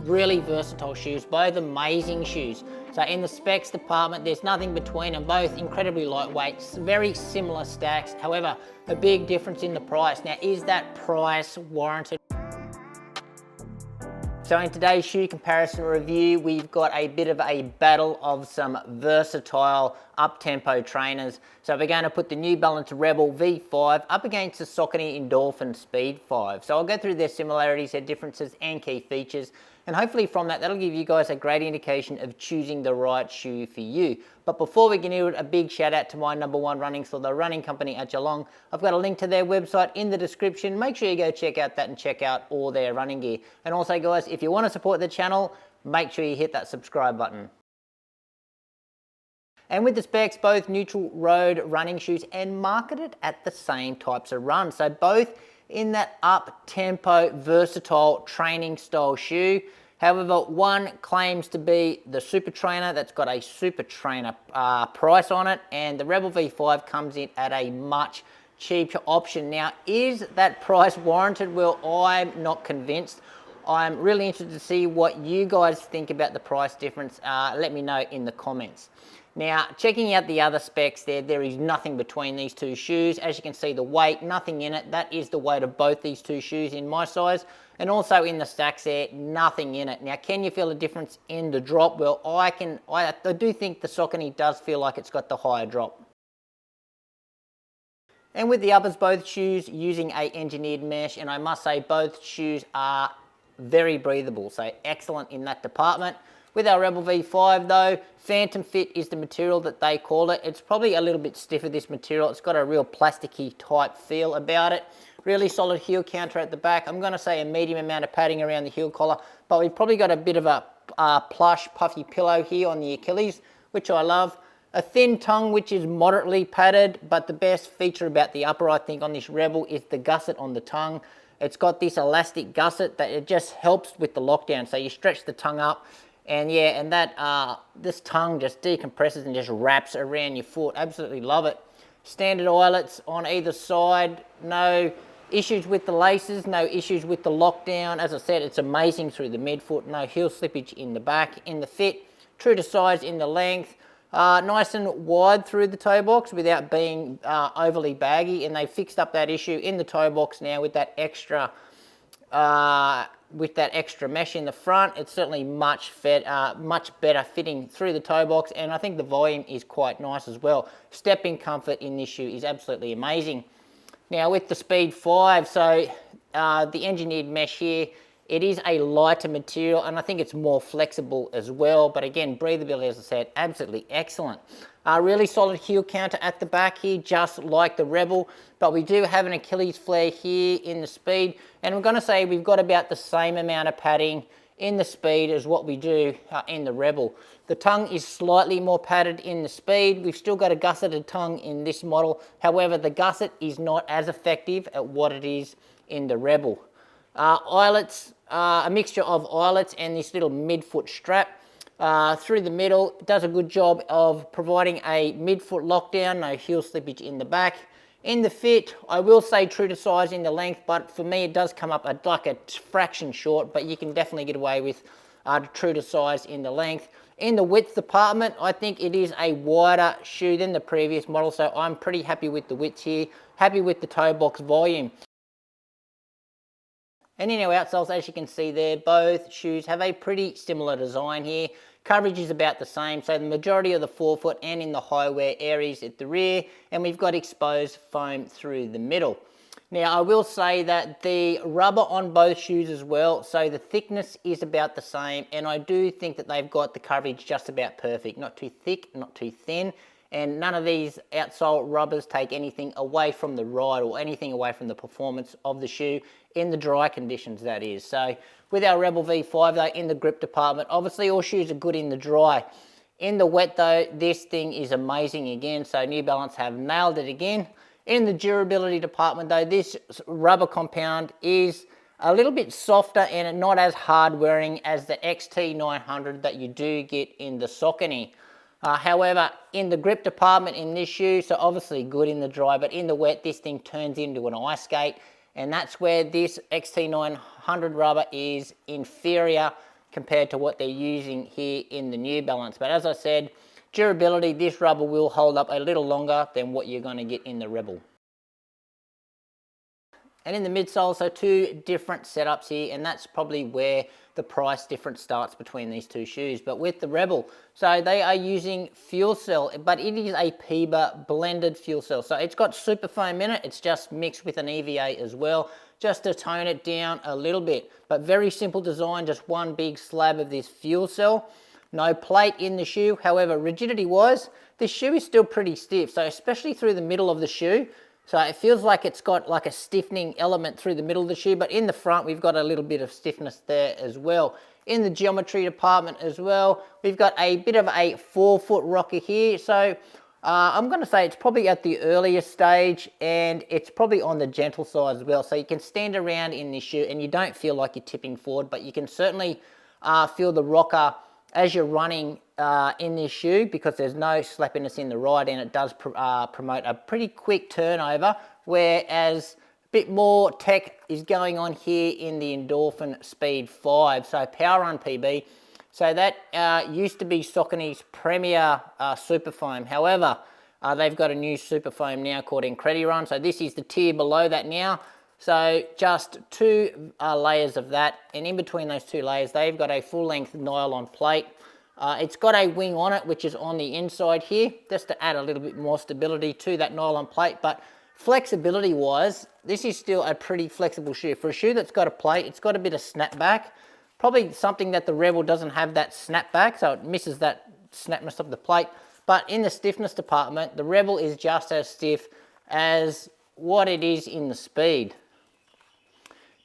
really versatile shoes, both amazing shoes. So in the specs department, there's nothing between them, both incredibly lightweight, very similar stacks. However, a big difference in the price. Now, is that price warranted? So in today's shoe comparison review, we've got a bit of a battle of some versatile up-tempo trainers. So we're going to put the New Balance Rebel V5 up against the Saucony Endorphin Speed 5. So I'll go through their similarities, their differences and key features. And hopefully from that, that'll give you guys a great indication of choosing the right shoe for you. But before we get into it, a big shout out to my #1 running store, the Running Company at Geelong. I've got a link to their website in the description. Make sure you go check out that and check out all their running gear. And also guys, if you want to support the channel, make sure you hit that subscribe button. And with the specs, both neutral road running shoes and marketed at the same types of runs. So both in that up-tempo, versatile training style shoe. However, one claims to be the Super Trainer, that's got a Super Trainer price on it, and the Rebel V5 comes in at a much cheaper option. Now, is that price warranted? Well, I'm not convinced. I'm really interested to see what you guys think about the price difference. Let me know in the comments. Now, checking out the other specs there is nothing between these two shoes. As you can see, the weight, nothing in it. That is the weight of both these two shoes in my size. And also in the stacks there, nothing in it. Now, can you feel a difference in the drop? Well, I do think the Saucony does feel like it's got the higher drop. And with the uppers, both shoes using a engineered mesh, and I must say both shoes are very breathable, so excellent in that department. With our Rebel V5 though, Phantom Fit is the material that they call it. It's probably a little bit stiffer, this material. It's got a real plasticky type feel about it. Really solid heel counter at the back. I'm going to say a medium amount of padding around the heel collar, but we've probably got a bit of a plush puffy pillow here on the Achilles, which I love. A thin tongue, which is moderately padded, but the best feature about the upper, I think, on this Rebel is the gusset on the tongue. It's got this elastic gusset that it just helps with the lockdown. So you stretch the tongue up, and yeah, and that this tongue just decompresses and just wraps around your foot. Absolutely love it. Standard eyelets on either side. No issues with the laces, no issues with the lockdown. As I said, it's amazing through the midfoot. No heel slippage in the back. In the fit, true to size in the length. Nice and wide through the toe box without being overly baggy, and they fixed up that issue in the toe box now with that extra mesh in the front. It's certainly much better fitting through the toe box, and I think the volume is quite nice as well. Stepping comfort in this shoe is absolutely amazing. Now with the Speed 5, so the engineered mesh here, it is a lighter material, and I think it's more flexible as well. But again, breathability, as I said, absolutely excellent. Really solid heel counter at the back here, just like the Rebel. But we do have an Achilles flare here in the Speed. And I'm going to say we've got about the same amount of padding in the Speed as what we do in the Rebel. The tongue is slightly more padded in the Speed. We've still got a gusseted tongue in this model. However, the gusset is not as effective at what it is in the Rebel. Eyelets, a mixture of eyelets and this little midfoot strap through the middle. It does a good job of providing a midfoot lockdown, no heel slippage in the back. In the fit, I will say true to size in the length, but for me it does come up like a fraction short, but you can definitely get away with true to size in the length. In the width department, I think it is a wider shoe than the previous model, so I'm pretty happy with the width here, happy with the toe box volume. And in our outsoles, as you can see there, both shoes have a pretty similar design here. Coverage is about the same, so the majority of the forefoot and in the high wear areas at the rear, and we've got exposed foam through the middle. Now, I will say that the rubber on both shoes as well, so the thickness is about the same, and I do think that they've got the coverage just about perfect. Not too thick, not too thin, and none of these outsole rubbers take anything away from the ride or anything away from the performance of the shoe in the dry conditions, that is. So with our Rebel V5 though, in the grip department, obviously all shoes are good in the dry. In the wet though, this thing is amazing again, so New Balance have nailed it again. In the durability department though, this rubber compound is a little bit softer and not as hard wearing as the XT900 that you do get in the Saucony. However, in the grip department in this shoe, so obviously good in the dry, but in the wet, this thing turns into an ice skate, and that's where this XT900 rubber is inferior compared to what they're using here in the New Balance. But as I said, durability, this rubber will hold up a little longer than what you're going to get in the Rebel. And in the midsole, so two different setups here, and that's probably where the price difference starts between these two shoes. But with the Rebel, so they are using fuel cell, but it is a PIBA blended fuel cell. So it's got super foam in it, it's just mixed with an EVA as well, just to tone it down a little bit. But very simple design, just one big slab of this fuel cell. No plate in the shoe. However, rigidity-wise, this shoe is still pretty stiff. So especially through the middle of the shoe, so it feels like it's got like a stiffening element through the middle of the shoe, but in the front, we've got a little bit of stiffness there as well. In the geometry department as well, we've got a bit of a 4-foot rocker here. So I'm going to say it's probably at the earlier stage, and it's probably on the gentle side as well. So you can stand around in this shoe and you don't feel like you're tipping forward, but you can certainly feel the rocker as you're running in this shoe, because there's no slappiness in the ride, and it does promote a pretty quick turnover, whereas a bit more tech is going on here in the Endorphin Speed 5, so Power Run PB. So that used to be Saucony's premier super foam. However, they've got a new super foam now called Incredi-Run, so this is the tier below that now. So just two layers of that, and in between those two layers, they've got a full-length nylon plate. It's got a wing on it, which is on the inside here, just to add a little bit more stability to that nylon plate. But flexibility-wise, this is still a pretty flexible shoe. For a shoe that's got a plate, it's got a bit of snapback. Probably something that the Rebel doesn't have that snapback, so it misses that snapness of the plate. But in the stiffness department, the Rebel is just as stiff as what it is in the Speed.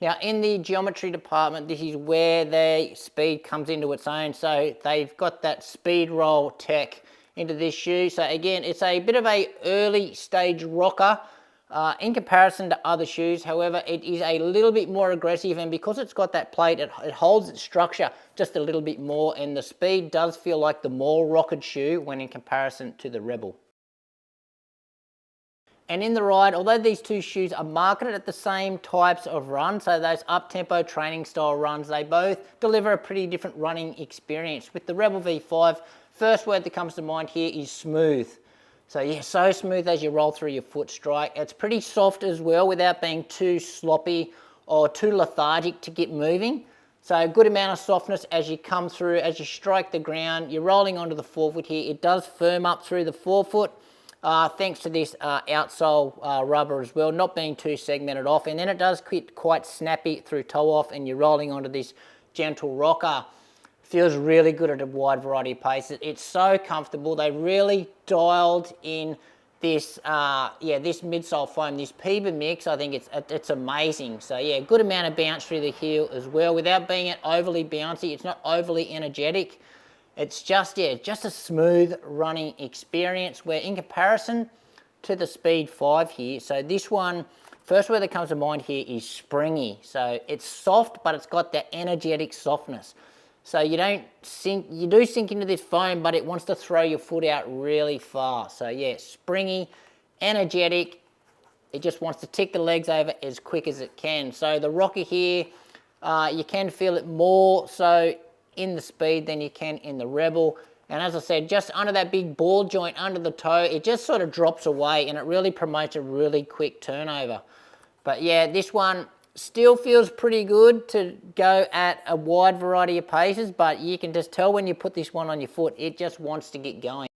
Now in the geometry department, this is where the Speed comes into its own. So they've got that speed roll tech into this shoe. So again, it's a bit of a early stage rocker in comparison to other shoes. However, it is a little bit more aggressive, and because it's got that plate, it holds its structure just a little bit more, and the Speed does feel like the more rockered shoe when in comparison to the Rebel. And in the ride, although these two shoes are marketed at the same types of runs, so those up-tempo training style runs, they both deliver a pretty different running experience. With the Rebel V5, first word that comes to mind here is smooth. So yeah, so smooth as you roll through your foot strike. It's pretty soft as well without being too sloppy or too lethargic to get moving. So a good amount of softness as you come through, as you strike the ground. You're rolling onto the forefoot here. It does firm up through the forefoot. Thanks to this outsole rubber as well, not being too segmented off, and then it does get quite snappy through toe off, and you're rolling onto this gentle rocker. Feels really good at a wide variety of paces. It's so comfortable. They really dialed in this this midsole foam, this PIBA mix. I think it's amazing. So yeah, good amount of bounce through the heel as well without being overly bouncy. It's not overly energetic. It's just, yeah, just a smooth running experience, where in comparison to the Speed 5 here, so this one, first word that comes to mind here is springy. So it's soft, but it's got that energetic softness. So you do sink into this foam, but it wants to throw your foot out really far. So yeah, springy, energetic. It just wants to tick the legs over as quick as it can. So the rocker here, you can feel it more so in the Speed than you can in the Rebel. And as I said, just under that big ball joint under the toe, it just sort of drops away, and it really promotes a really quick turnover. But yeah, this one still feels pretty good to go at a wide variety of paces, but you can just tell when you put this one on your foot, it just wants to get going.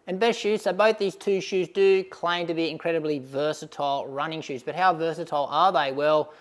And best shoes, so both these two shoes do claim to be incredibly versatile running shoes, but how versatile are they? Well,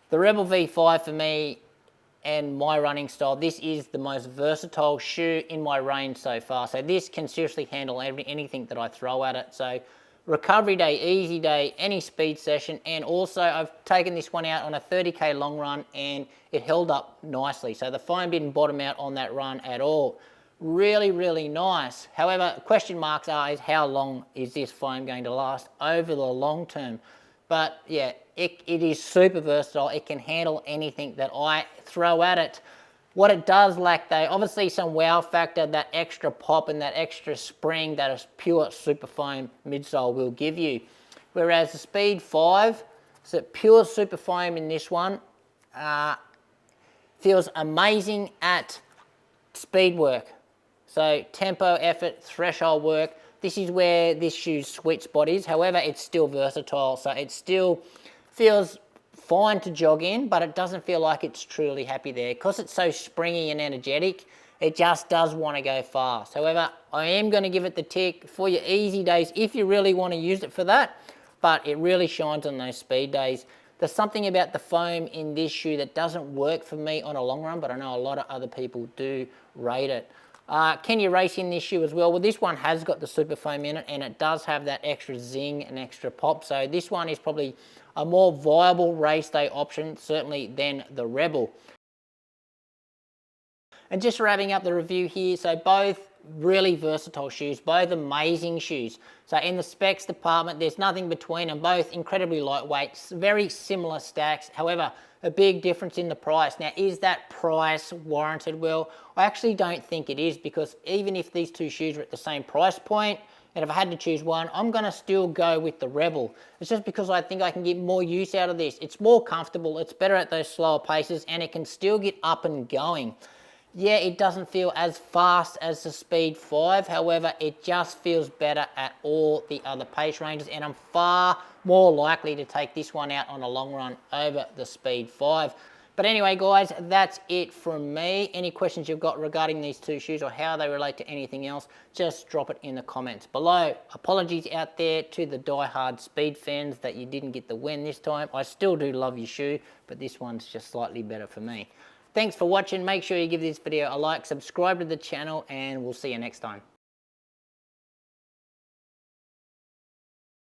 the Rebel V5 for me, and my running style, this is the most versatile shoe in my range so far. So this can seriously handle anything that I throw at it. So recovery day, easy day, any speed session, and also I've taken this one out on a 30k long run and it held up nicely. So the foam didn't bottom out on that run at all. Really, really nice. However, question marks is how long is this foam going to last over the long term? But yeah, it is super versatile. It can handle anything that I throw at it. What it does lack though, obviously some wow factor, that extra pop and that extra spring that a pure super foam midsole will give you. Whereas the Speed 5, so pure super foam in this one, feels amazing at speed work. So tempo, effort, threshold work. This is where this shoe's sweet spot is. However, it's still versatile. So it still feels fine to jog in, but it doesn't feel like it's truly happy there. Because it's so springy and energetic, it just does want to go fast. However, I am going to give it the tick for your easy days if you really want to use it for that, but it really shines on those speed days. There's something about the foam in this shoe that doesn't work for me on a long run, but I know a lot of other people do rate it. Can you race in this shoe as well? Well, this one has got the super foam in it, and it does have that extra zing and extra pop. So this one is probably a more viable race day option, certainly, than the Rebel. And just wrapping up the review here, so both really versatile shoes, both amazing shoes. So in the specs department, there's nothing between them, both incredibly lightweight, very similar stacks. However, a big difference in the price. Now, is that price warranted? Well, I actually don't think it is, because even if these two shoes are at the same price point, and if I had to choose one, I'm gonna still go with the Rebel. It's just because I think I can get more use out of this. It's more comfortable, it's better at those slower paces, and it can still get up and going. Yeah, it doesn't feel as fast as the Speed 5. However, it just feels better at all the other pace ranges, and I'm far more likely to take this one out on a long run over the Speed 5. But anyway, guys, that's it from me. Any questions you've got regarding these two shoes or how they relate to anything else, just drop it in the comments below. Apologies out there to the die-hard Speed fans that you didn't get the win this time. I still do love your shoe, but this one's just slightly better for me. Thanks for watching. Make sure you give this video a like, subscribe to the channel, and we'll see you next time.